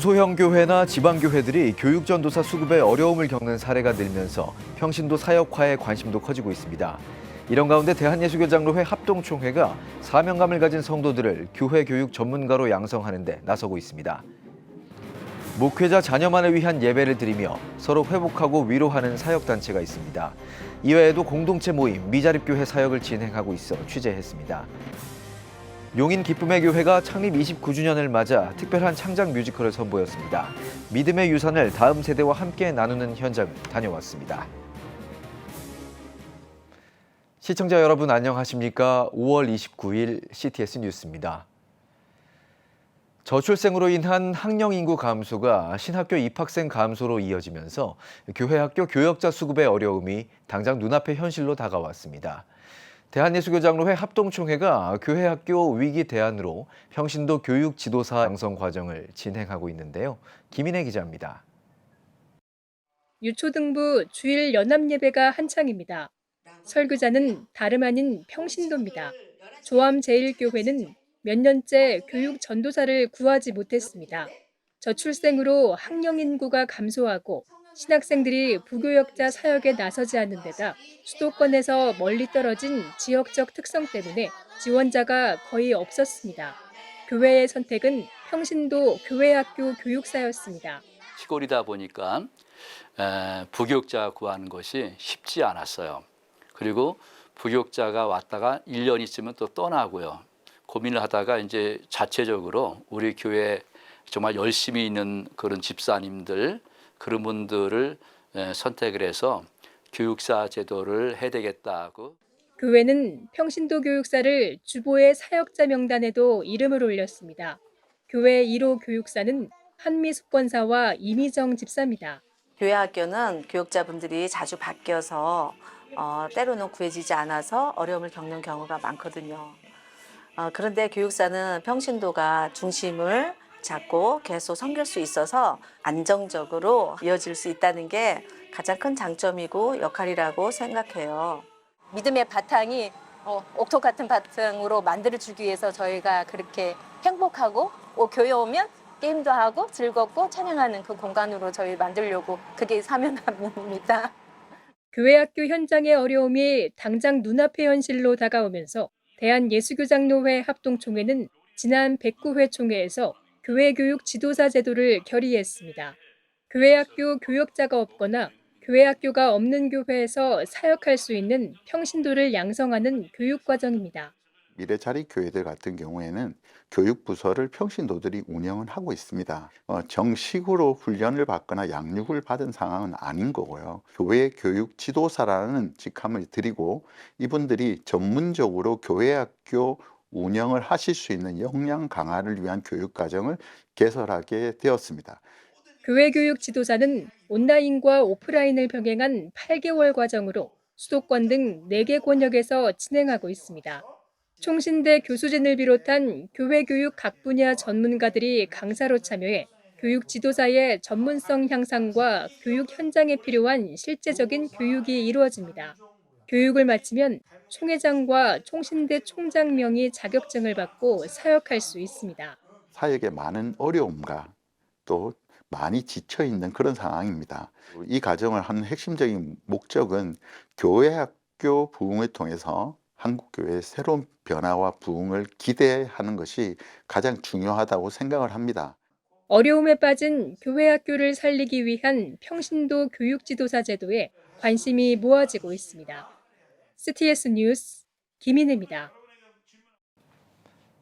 중소형 교회나 지방교회들이 교육전도사 수급에 어려움을 겪는 사례가 늘면서 평신도 사역화에 관심도 커지고 있습니다. 이런 가운데 대한예수교장로회 합동총회가 사명감을 가진 성도들을 교회 교육 전문가로 양성하는 데 나서고 있습니다. 목회자 자녀만을 위한 예배를 드리며 서로 회복하고 위로하는 사역단체가 있습니다. 이외에도 공동체 모임 미자립교회 사역을 진행하고 있어 취재했습니다. 용인 기쁨의 교회가 창립 29주년을 맞아 특별한 창작 뮤지컬을 선보였습니다. 믿음의 유산을 다음 세대와 함께 나누는 현장을 다녀왔습니다. 시청자 여러분 안녕하십니까? 5월 29일 CTS 뉴스입니다. 저출생으로 인한 학령 인구 감소가 신학교 입학생 감소로 이어지면서 교회 학교 교역자 수급의 어려움이 당장 눈앞의 현실로 다가왔습니다. 대한예수교장로회 합동총회가 교회 학교 위기 대안으로 평신도 교육 지도사 양성 과정을 진행하고 있는데요. 김인혜 기자입니다. 유초등부 주일 연합예배가 한창입니다. 설교자는 다름 아닌 평신도입니다. 조암제일교회는 몇 년째 교육 전도사를 구하지 못했습니다. 저출생으로 학령 인구가 감소하고 신학생들이 부교역자 사역에 나서지 않는 데다 수도권에서 멀리 떨어진 지역적 특성 때문에 지원자가 거의 없었습니다. 교회의 선택은 평신도 교회학교 교육사였습니다. 시골이다 보니까 부교역자 구하는 것이 쉽지 않았어요. 그리고 부교역자가 왔다가 1년 있으면 또 떠나고요. 고민을 하다가 이제 자체적으로 우리 교회 정말 열심히 있는 그런 집사님들 그런 분들을 선택을 해서 교육사 제도를 해야 되겠다고. 교회는 평신도 교육사를 주보의 사역자 명단에도 이름을 올렸습니다. 교회 1호 교육사는 한미숙 권사와 이미정 집사입니다. 교회 학교는 교육자분들이 자주 바뀌어서 때로는 구해지지 않아서 어려움을 겪는 경우가 많거든요. 그런데 교육사는 평신도가 중심을 잡고 계속 섬길 수 있어서 안정적으로 이어질 수 있다는 게 가장 큰 장점이고 역할이라고 생각해요. 믿음의 바탕이 옥토 같은 바탕으로 만들어주기 위해서 저희가 그렇게 행복하고 교회 오면 게임도 하고 즐겁고 찬양하는 그 공간으로 저희 만들려고 그게 사명감입니다. 교회 학교 현장의 어려움이 당장 눈앞의 현실로 다가오면서 대한예수교장로회 합동총회는 지난 109회 총회에서 교회 교육 지도사 제도를 결의했습니다. 교회 학교 교역자가 없거나 교회 학교가 없는 교회에서 사역할 수 있는 평신도를 양성하는 교육 과정입니다. 미래자립교회들 같은 경우에는 교육부서를 평신도들이 운영을 하고 있습니다. 정식으로 훈련을 받거나 양육을 받은 상황은 아닌 거고요. 교회 교육 지도사라는 직함을 드리고 이분들이 전문적으로 교회 학교 운영을 하실 수 있는 역량 강화를 위한 교육 과정을 개설하게 되었습니다. 교회 교육 지도사는 온라인과 오프라인을 병행한 8개월 과정으로 수도권 등 4개 권역에서 진행하고 있습니다. 총신대 교수진을 비롯한 교회 교육 각 분야 전문가들이 강사로 참여해 교육 지도사의 전문성 향상과 교육 현장에 필요한 실제적인 교육이 이루어집니다. 교육을 마치면 총회장과 총신대 총장명의 자격증을 받고 사역할 수 있습니다. 사역에 많은 어려움과 또 많이 지쳐 있는 그런 상황입니다. 이 과정을 하는 핵심적인 목적은 교회 학교 부흥을 통해서 한국교회의 새로운 변화와 부흥을 기대하는 것이 가장 중요하다고 생각을 합니다. 어려움에 빠진 교회 학교를 살리기 위한 평신도 교육지도사 제도에 관심이 모아지고 있습니다. CTS 뉴스 김인혜입니다.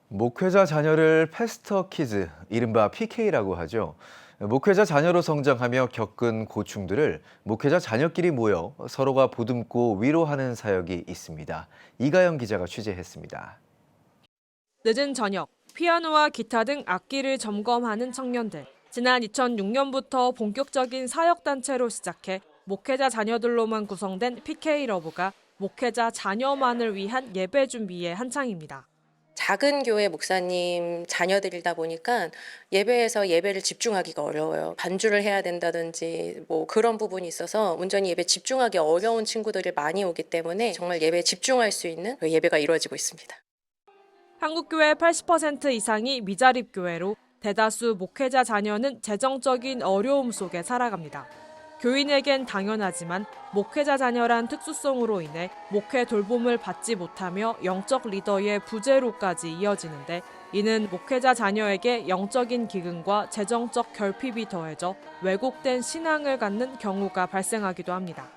목회자 자녀를 패스터 키즈, 이른바 PK라고 하죠. 목회자 자녀로 성장하며 겪은 고충들을 목회자 자녀끼리 모여 서로가 보듬고 위로하는 사역이 있습니다. 이가영 기자가 취재했습니다. 늦은 저녁, 피아노와 기타 등 악기를 점검하는 청년들. 지난 2006년부터 본격적인 사역단체로 시작해 목회자 자녀들로만 구성된 PK러브가 목회자 자녀만을 위한 예배 준비에 한창입니다. 작은 교회 목사님 자녀들이다 보니까 예배에서 예배를 집중하기가 어려워요. 반주를 해야 된다든지 그런 부분이 있어서 온전히 예배 집중하기 어려운 친구들이 많이 오기 때문에 정말 예배에 집중할 수 있는 예배가 이루어지고 있습니다. 한국교회 80% 이상이 미자립교회로 대다수 목회자 자녀는 재정적인 어려움 속에 살아갑니다. 교인에겐 당연하지만 목회자 자녀란 특수성으로 인해 목회 돌봄을 받지 못하며 영적 리더의 부재로까지 이어지는데, 이는 목회자 자녀에게 영적인 기근과 재정적 결핍이 더해져 왜곡된 신앙을 갖는 경우가 발생하기도 합니다.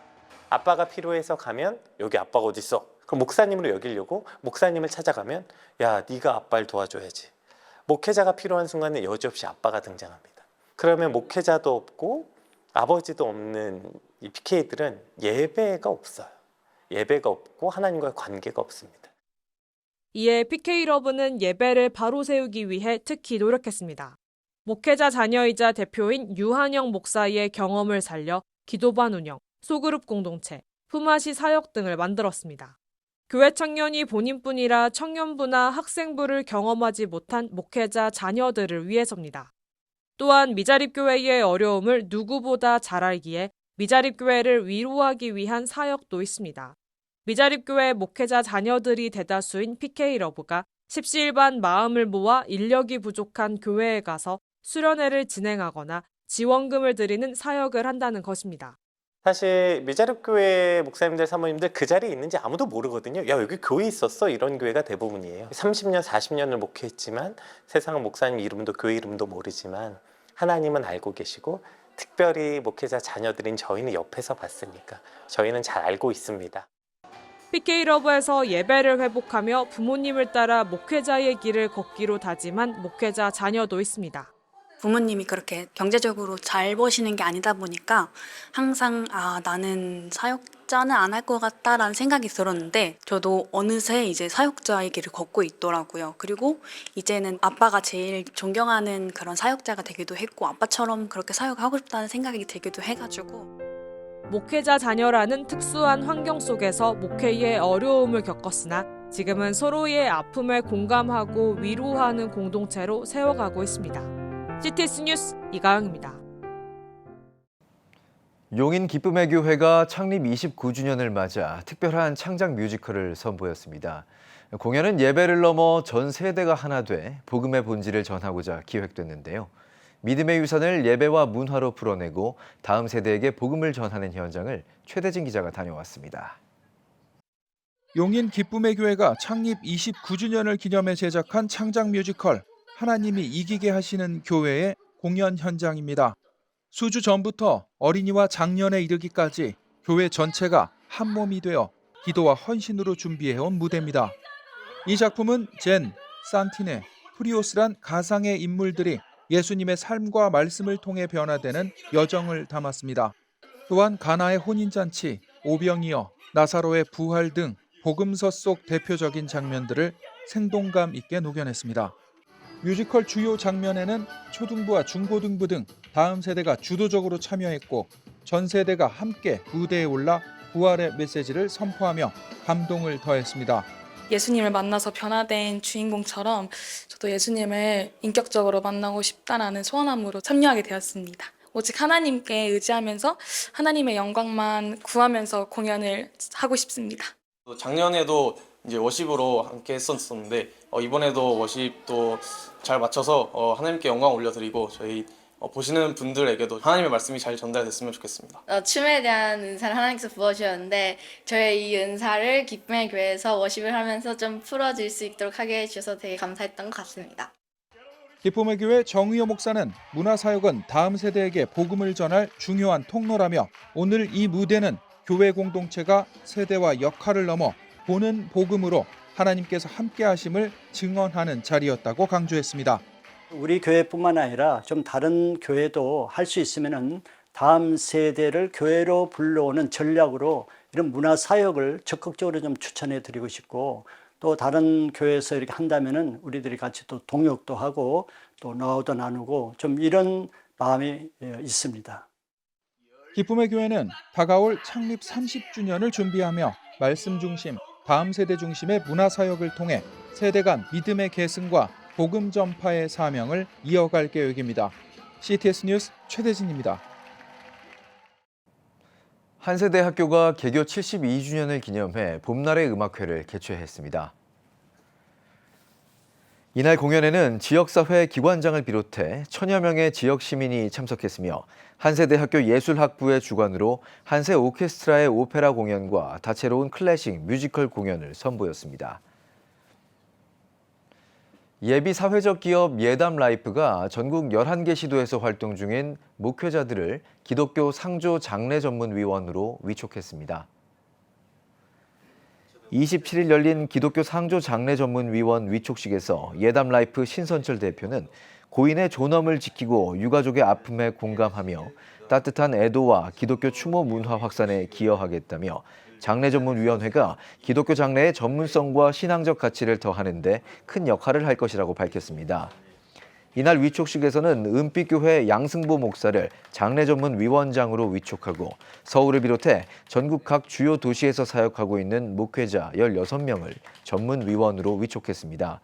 아빠가 필요해서 가면 여기 아빠가 어디 있어? 그럼 목사님으로 여기려고 목사님을 찾아가면 야, 네가 아빠를 도와줘야지. 목회자가 필요한 순간에 여지없이 아빠가 등장합니다. 그러면 목회자도 없고 아버지도 없는 이 PK들은 예배가 없어요. 예배가 없고 하나님과의 관계가 없습니다. 이에 PK러브는 예배를 바로 세우기 위해 특히 노력했습니다. 목회자 자녀이자 대표인 유한영 목사의 경험을 살려 기도반 운영, 소그룹 공동체, 품앗이 사역 등을 만들었습니다. 교회 청년이 본인뿐이라 청년부나 학생부를 경험하지 못한 목회자 자녀들을 위해서입니다. 또한 미자립교회의 어려움을 누구보다 잘 알기에 미자립교회를 위로하기 위한 사역도 있습니다. 미자립교회 목회자 자녀들이 대다수인 PK러브가 십시일반 마음을 모아 인력이 부족한 교회에 가서 수련회를 진행하거나 지원금을 드리는 사역을 한다는 것입니다. 사실 미자립교회 목사님들, 사모님들 그 자리에 있는지 아무도 모르거든요. 야, 여기 교회 있었어? 이런 교회가 대부분이에요. 30년, 40년을 목회했지만 세상은 목사님 이름도 교회 이름도 모르지만 하나님은 알고 계시고, 특별히 목회자 자녀들인 저희는 옆에서 봤으니까 저희는 잘 알고 있습니다. PK러브에서 예배를 회복하며 부모님을 따라 목회자의 길을 걷기로 다짐한 목회자 자녀도 있습니다. 부모님이 그렇게 경제적으로 잘 버시는 게 아니다 보니까 항상 나는 사역자는 안 할 것 같다라는 생각이 들었는데, 저도 어느새 이제 사역자의 길을 걷고 있더라고요. 그리고 이제는 아빠가 제일 존경하는 그런 사역자가 되기도 했고, 아빠처럼 그렇게 사역하고 싶다는 생각이 들기도 해가지고. 목회자 자녀라는 특수한 환경 속에서 목회의 어려움을 겪었으나 지금은 서로의 아픔에 공감하고 위로하는 공동체로 세워가고 있습니다. CTS 뉴스 이가영입니다. 용인 기쁨의 교회가 창립 29주년을 맞아 특별한 창작 뮤지컬을 선보였습니다. 공연은 예배를 넘어 전 세대가 하나 돼 복음의 본질을 전하고자 기획됐는데요. 믿음의 유산을 예배와 문화로 풀어내고 다음 세대에게 복음을 전하는 현장을 최대진 기자가 다녀왔습니다. 용인 기쁨의 교회가 창립 29주년을 기념해 제작한 창작 뮤지컬 하나님이 이기게 하시는 교회의 공연 현장입니다. 수주 전부터 어린이와 장년에 이르기까지 교회 전체가 한 몸이 되어 기도와 헌신으로 준비해온 무대입니다. 이 작품은 젠, 산티네, 프리오스란 가상의 인물들이 예수님의 삶과 말씀을 통해 변화되는 여정을 담았습니다. 또한 가나의 혼인잔치, 오병이어, 나사로의 부활 등 복음서 속 대표적인 장면들을 생동감 있게 녹여냈습니다. 뮤지컬 주요 장면에는 초등부와 중고등부 등 다음 세대가 주도적으로 참여했고, 전 세대가 함께 무대에 올라 부활의 메시지를 선포하며 감동을 더했습니다. 예수님을 만나서 변화된 주인공처럼 저도 예수님을 인격적으로 만나고 싶다라는 소원함으로 참여하게 되었습니다. 오직 하나님께 의지하면서 하나님의 영광만 구하면서 공연을 하고 싶습니다. 작년에도 이제 워십으로 함께 했었는데 이번에도 워십도 잘 맞춰서 하나님께 영광 올려드리고 저희 보시는 분들에게도 하나님의 말씀이 잘 전달됐으면 좋겠습니다. 춤에 대한 은사를 하나님께서 부어주셨는데 저의 이 은사를 기쁨의 교회에서 워십을 하면서 좀 풀어질 수 있도록 하게 해주셔서 되게 감사했던 것 같습니다. 기쁨의 교회 정의호 목사는 문화사역은 다음 세대에게 복음을 전할 중요한 통로라며, 오늘 이 무대는 교회 공동체가 세대와 역할을 넘어 보는 복음으로 하나님께서 함께 하심을 증언하는 자리였다고 강조했습니다. 우리 교회뿐만 아니라 좀 다른 교회도 할 수 있으면은 다음 세대를 교회로 불러오는 전략으로 이런 문화 사역을 적극적으로 좀 추천해 드리고 싶고, 또 다른 교회에서 이렇게 한다면은 우리들이 같이 또 동역도 하고 또 노하우도 나누고 좀 이런 마음이 있습니다. 기쁨의 교회는 다가올 창립 30주년을 준비하며 말씀 중심, 다음 세대 중심의 문화 사역을 통해 세대 간 믿음의 계승과 복음 전파의 사명을 이어갈 계획입니다. CTS 뉴스 최대진입니다. 한세대 학교가 개교 72주년을 기념해 봄날의 음악회를 개최했습니다. 이날 공연에는 지역사회 기관장을 비롯해 천여 명의 지역 시민이 참석했으며 한세대학교 예술학부의 주관으로 한세 오케스트라의 오페라 공연과 다채로운 클래식 뮤지컬 공연을 선보였습니다. 예비 사회적 기업 예담라이프가 전국 11개 시도에서 활동 중인 목회자들을 기독교 상조 장례 전문위원으로 위촉했습니다. 27일 열린 기독교 상조 장례 전문위원 위촉식에서 예담라이프 신선철 대표는 고인의 존엄을 지키고 유가족의 아픔에 공감하며 따뜻한 애도와 기독교 추모 문화 확산에 기여하겠다며 장례 전문위원회가 기독교 장례의 전문성과 신앙적 가치를 더하는 데 큰 역할을 할 것이라고 밝혔습니다. 이날 위촉식에서는 은빛교회 양승보 목사를 장례 전문 위원장으로 위촉하고 서울을 비롯해 전국 각 주요 도시에서 사역하고 있는 목회자 16명을 전문 위원으로 위촉했습니다.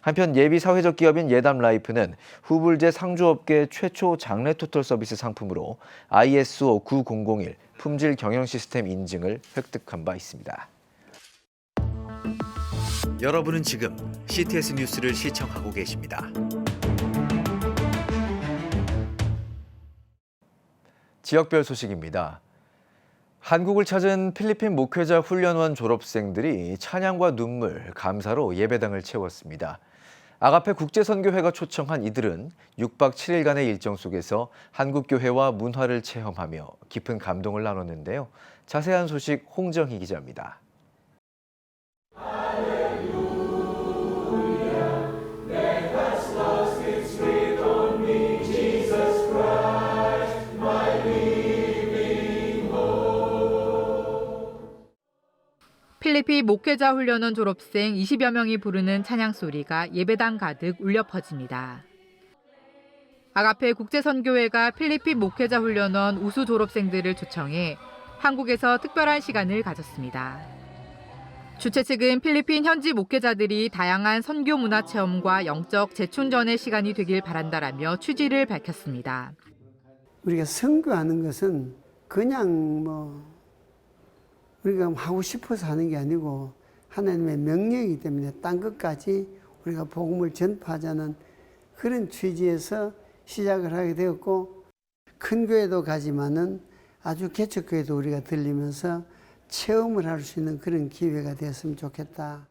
한편 예비 사회적 기업인 예담라이프는 후불제 상조업계 최초 장례 토털 서비스 상품으로 ISO 9001 품질 경영 시스템 인증을 획득한 바 있습니다. 여러분은 지금 CTS 뉴스를 시청하고 계십니다. 지역별 소식입니다. 한국을 찾은 필리핀 목회자 훈련원 졸업생들이 찬양과 눈물, 감사로 예배당을 채웠습니다. 아가페 국제선교회가 초청한 이들은 6박 7일간의 일정 속에서 한국 교회와 문화를 체험하며 깊은 감동을 나눴는데요. 자세한 소식 홍정희 기자입니다. 필리핀 목회자 훈련원 졸업생 20여 명이 부르는 찬양 소리가 예배당 가득 울려 퍼집니다. 아가페 국제선교회가 필리핀 목회자 훈련원 우수 졸업생들을 초청해 한국에서 특별한 시간을 가졌습니다. 주최 측은 필리핀 현지 목회자들이 다양한 선교 문화 체험과 영적 재충전의 시간이 되길 바란다라며 취지를 밝혔습니다. 우리가 선교하는 것은 그냥 우리가 하고 싶어서 하는 게 아니고 하나님의 명령이기 때문에 땅 끝까지 우리가 복음을 전파하자는 그런 취지에서 시작을 하게 되었고, 큰 교회도 가지만은 아주 개척교회도 우리가 들리면서 체험을 할 수 있는 그런 기회가 되었으면 좋겠다.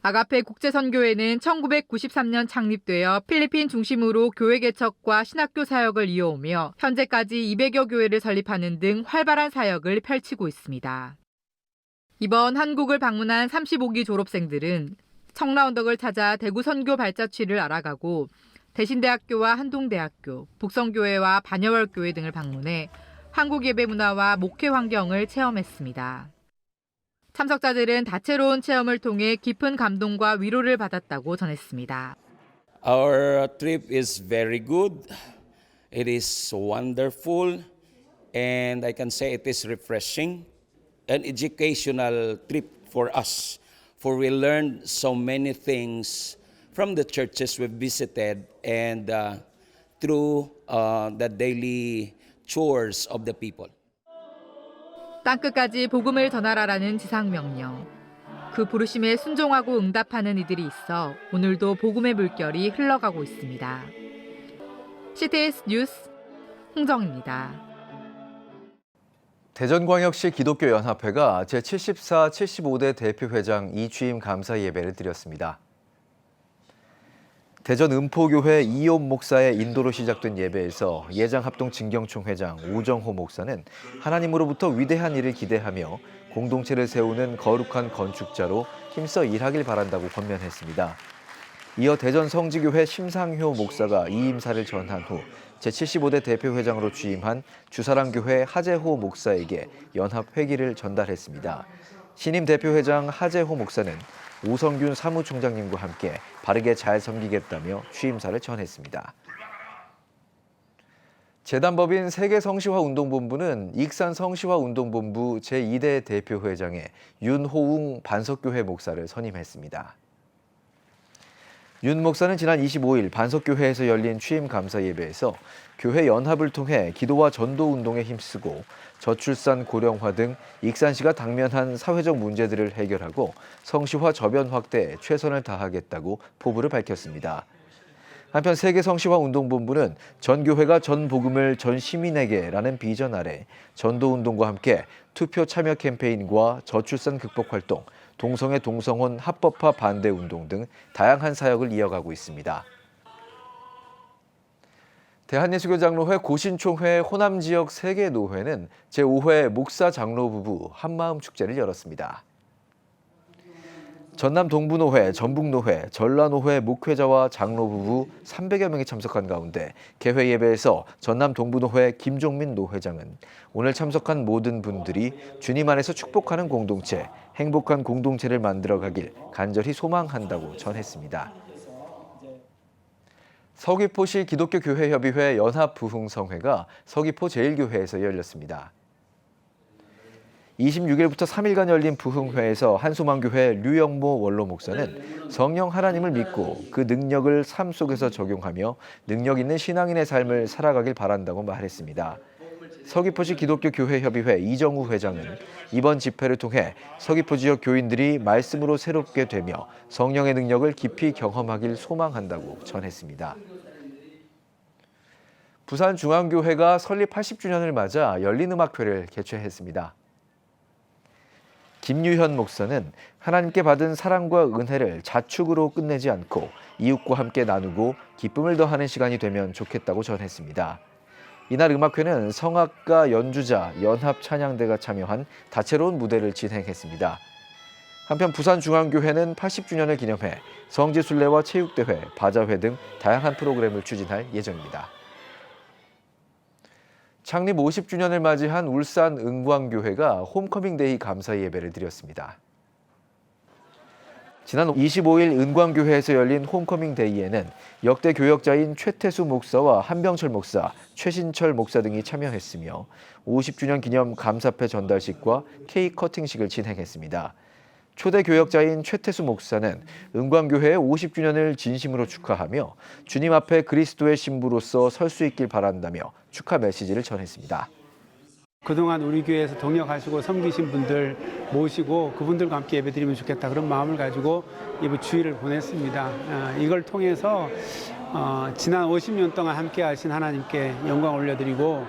아가페 국제선교회는 1993년 창립되어 필리핀 중심으로 교회 개척과 신학교 사역을 이어오며 현재까지 200여 교회를 설립하는 등 활발한 사역을 펼치고 있습니다. 이번 한국을 방문한 35기 졸업생들은 청라언덕을 찾아 대구 선교 발자취를 알아가고 대신대학교와 한동대학교, 북성교회와 반여월교회 등을 방문해 한국 예배 문화와 목회 환경을 체험했습니다. 참석자들은 다채로운 체험을 통해 깊은 감동과 위로를 받았다고 전했습니다. Our trip is very good. It is wonderful, and I can say it is refreshing. An educational trip for us, for we learned so many things from the churches we've visited and through the daily chores of the people. 땅끝까지 복음을 전하라라는 지상명령. 그 부르심에 순종하고 응답하는 이들이 있어 오늘도 복음의 물결이 흘러가고 있습니다. CTS 뉴스 홍정입니다. 대전광역시 기독교연합회가 제74, 75대 대표회장 이취임 감사 예배를 드렸습니다. 대전 음포교회 이욤 목사의 인도로 시작된 예배에서 예장합동 진경총 회장 오정호 목사는 하나님으로부터 위대한 일을 기대하며 공동체를 세우는 거룩한 건축자로 힘써 일하길 바란다고 권면했습니다. 이어 대전 성지교회 심상효 목사가 이임사를 전한 후 제75대 대표회장으로 취임한 주사랑교회 하재호 목사에게 연합 회기를 전달했습니다. 신임 대표회장 하재호 목사는 오성균 사무총장님과 함께 바르게 잘 섬기겠다며 취임사를 전했습니다. 재단법인 세계성시화운동본부는 익산성시화운동본부 제2대 대표회장에 윤호웅 반석교회 목사를 선임했습니다. 윤 목사는 지난 25일 반석교회에서 열린 취임 감사 예배에서 교회 연합을 통해 기도와 전도 운동에 힘쓰고 저출산 고령화 등 익산시가 당면한 사회적 문제들을 해결하고 성시화 저변 확대에 최선을 다하겠다고 포부를 밝혔습니다. 한편 세계성시화운동본부는 전 교회가 전 복음을 전 시민에게라는 비전 아래 전도운동과 함께 투표 참여 캠페인과 저출산 극복 활동, 동성애 동성혼 합법화 반대 운동 등 다양한 사역을 이어가고 있습니다. 대한예수교장로회 고신총회 호남지역 3개 노회는 제5회 목사 장로 부부 한마음 축제를 열었습니다. 전남 동부노회, 전북노회, 전라노회 목회자와 장로 부부 300여 명이 참석한 가운데 개회 예배에서 전남 동부노회 김종민 노회장은 오늘 참석한 모든 분들이 주님 안에서 축복하는 공동체, 행복한 공동체를 만들어가길 간절히 소망한다고 전했습니다. 서귀포시 기독교교회협의회 연합부흥성회가 서귀포 제1교회에서 열렸습니다. 26일부터 3일간 열린 부흥회에서 한소망교회 류영모 원로 목사는 성령 하나님을 믿고 그 능력을 삶 속에서 적용하며 능력 있는 신앙인의 삶을 살아가길 바란다고 말했습니다. 서귀포시 기독교교회협의회 이정우 회장은 이번 집회를 통해 서귀포 지역 교인들이 말씀으로 새롭게 되며 성령의 능력을 깊이 경험하길 소망한다고 전했습니다. 부산중앙교회가 설립 80주년을 맞아 열린음악회를 개최했습니다. 김유현 목사는 하나님께 받은 사랑과 은혜를 자축으로 끝내지 않고 이웃과 함께 나누고 기쁨을 더하는 시간이 되면 좋겠다고 전했습니다. 이날 음악회는 성악가, 연주자, 연합찬양대가 참여한 다채로운 무대를 진행했습니다. 한편 부산중앙교회는 80주년을 기념해 성지순례와 체육대회, 바자회 등 다양한 프로그램을 추진할 예정입니다. 창립 50주년을 맞이한 울산 은광교회가 홈커밍데이 감사 예배를 드렸습니다. 지난 25일 은광교회에서 열린 홈커밍데이에는 역대 교역자인 최태수 목사와 한병철 목사, 최신철 목사 등이 참여했으며 50주년 기념 감사패 전달식과 케이크 커팅식을 진행했습니다. 초대 교역자인 최태수 목사는 은광교회의 50주년을 진심으로 축하하며 주님 앞에 그리스도의 신부로서 설 수 있길 바란다며 축하 메시지를 전했습니다. 그동안 우리 교회에서 동역하시고 섬기신 분들 모시고 그분들과 함께 예배드리면 좋겠다 그런 마음을 가지고 예배 주의를 보냈습니다. 이걸 통해서 지난 50년 동안 함께 하신 하나님께 영광 올려드리고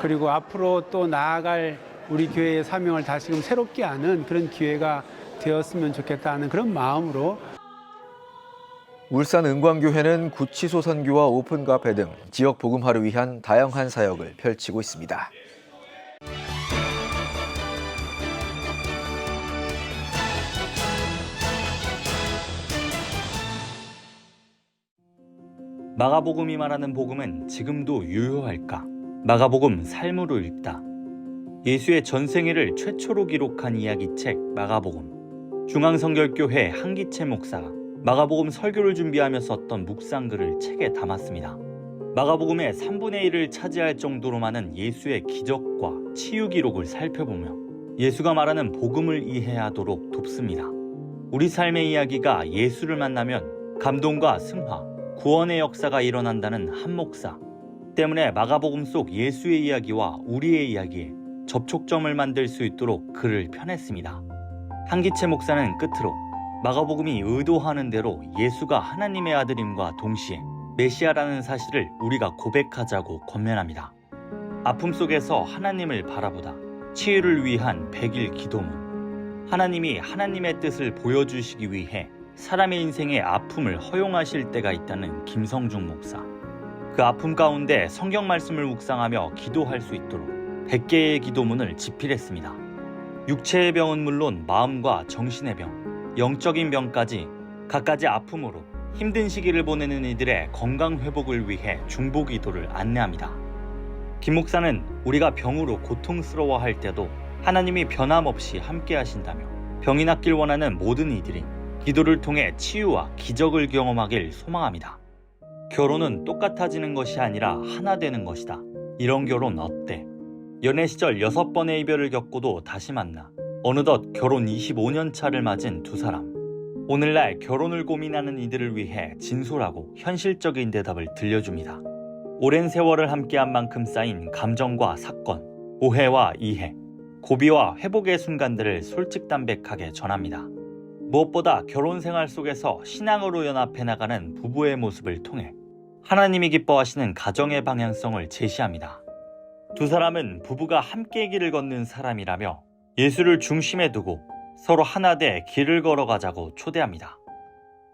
그리고 앞으로 또 나아갈 우리 교회의 사명을 다시금 새롭게 하는 그런 기회가 되었으면 좋겠다는 그런 마음으로 울산 은광교회는 구치소 선교와 오픈 카페 등 지역 복음화를 위한 다양한 사역을 펼치고 있습니다. 마가복음이 말하는 복음은 지금도 유효할까? 마가복음 삶으로 읽다. 예수의 전생애를 최초로 기록한 이야기책 마가복음. 중앙성결교회 한기채 목사가 마가복음 설교를 준비하며 썼던 묵상글을 책에 담았습니다. 마가복음의 3분의 1을 차지할 정도로 많은 예수의 기적과 치유 기록을 살펴보며 예수가 말하는 복음을 이해하도록 돕습니다. 우리 삶의 이야기가 예수를 만나면 감동과 승화, 구원의 역사가 일어난다는 한 목사 때문에 마가복음 속 예수의 이야기와 우리의 이야기에 접촉점을 만들 수 있도록 글을 펴냈습니다. 한기채 목사는 끝으로 마가복음이 의도하는 대로 예수가 하나님의 아들임과 동시에 메시아라는 사실을 우리가 고백하자고 권면합니다. 아픔 속에서 하나님을 바라보다 치유를 위한 100일 기도문. 하나님이 하나님의 뜻을 보여주시기 위해 사람의 인생의 아픔을 허용하실 때가 있다는 김성중 목사. 그 아픔 가운데 성경 말씀을 묵상하며 기도할 수 있도록 100개의 기도문을 집필했습니다. 육체의 병은 물론 마음과 정신의 병, 영적인 병까지 갖가지 아픔으로 힘든 시기를 보내는 이들의 건강 회복을 위해 중보 기도를 안내합니다. 김 목사는 우리가 병으로 고통스러워할 때도 하나님이 변함없이 함께 하신다며 병이 낫길 원하는 모든 이들이 기도를 통해 치유와 기적을 경험하길 소망합니다. 결혼은 똑같아지는 것이 아니라 하나 되는 것이다. 이런 결혼 어때? 연애 시절 6번의 이별을 겪고도 다시 만나 어느덧 결혼 25년 차를 맞은 두 사람. 오늘날 결혼을 고민하는 이들을 위해 진솔하고 현실적인 대답을 들려줍니다. 오랜 세월을 함께한 만큼 쌓인 감정과 사건, 오해와 이해, 고비와 회복의 순간들을 솔직담백하게 전합니다. 무엇보다 결혼 생활 속에서 신앙으로 연합해 나가는 부부의 모습을 통해 하나님이 기뻐하시는 가정의 방향성을 제시합니다. 두 사람은 부부가 함께 길을 걷는 사람이라며 예수를 중심에 두고 서로 하나 돼 길을 걸어가자고 초대합니다.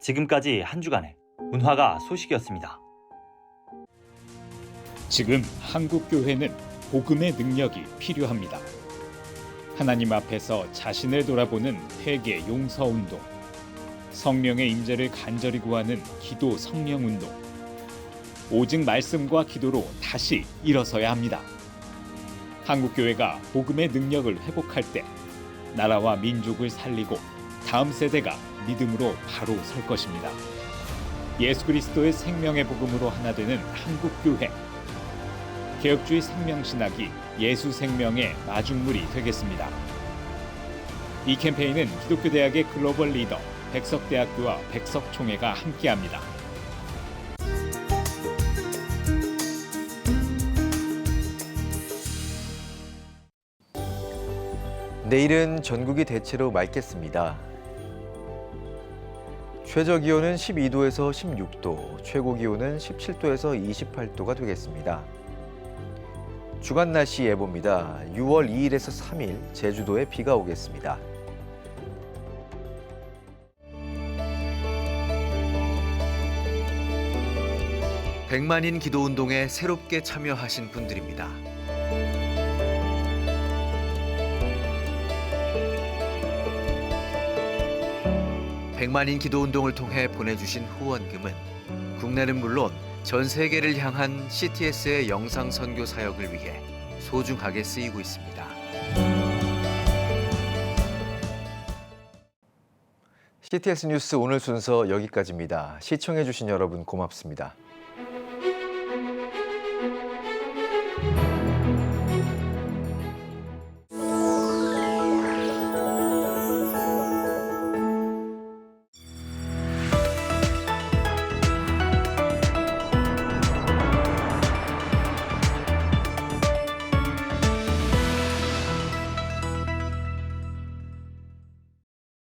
지금까지 한 주간의 문화가 소식이었습니다. 지금 한국 교회는 복음의 능력이 필요합니다. 하나님 앞에서 자신을 돌아보는 회개 용서 운동, 성령의 임재를 간절히 구하는 기도 성령 운동, 오직 말씀과 기도로 다시 일어서야 합니다. 한국 교회가 복음의 능력을 회복할 때 나라와 민족을 살리고 다음 세대가 믿음으로 바로 설 것입니다. 예수 그리스도의 생명의 복음으로 하나 되는 한국 교회. 개혁주의 생명신학이 예수 생명의 마중물이 되겠습니다. 이 캠페인은 기독교대학의 글로벌 리더 백석대학교와 백석총회가 함께합니다. 내일은 전국이 대체로 맑겠습니다. 최저기온은 12도에서 16도, 최고기온은 17도에서 28도가 되겠습니다. 주간 날씨 예보입니다. 6월 2일에서 3일 제주도에 비가 오겠습니다. 백만인 기도운동에 새롭게 참여하신 분들입니다. 백만인 기도운동을 통해 보내주신 후원금은 국내는 물론 전 세계를 향한 CTS의 영상 선교 사역을 위해 소중하게 쓰이고 있습니다. CTS 뉴스 오늘 순서 여기까지입니다. 시청해주신 여러분 고맙습니다.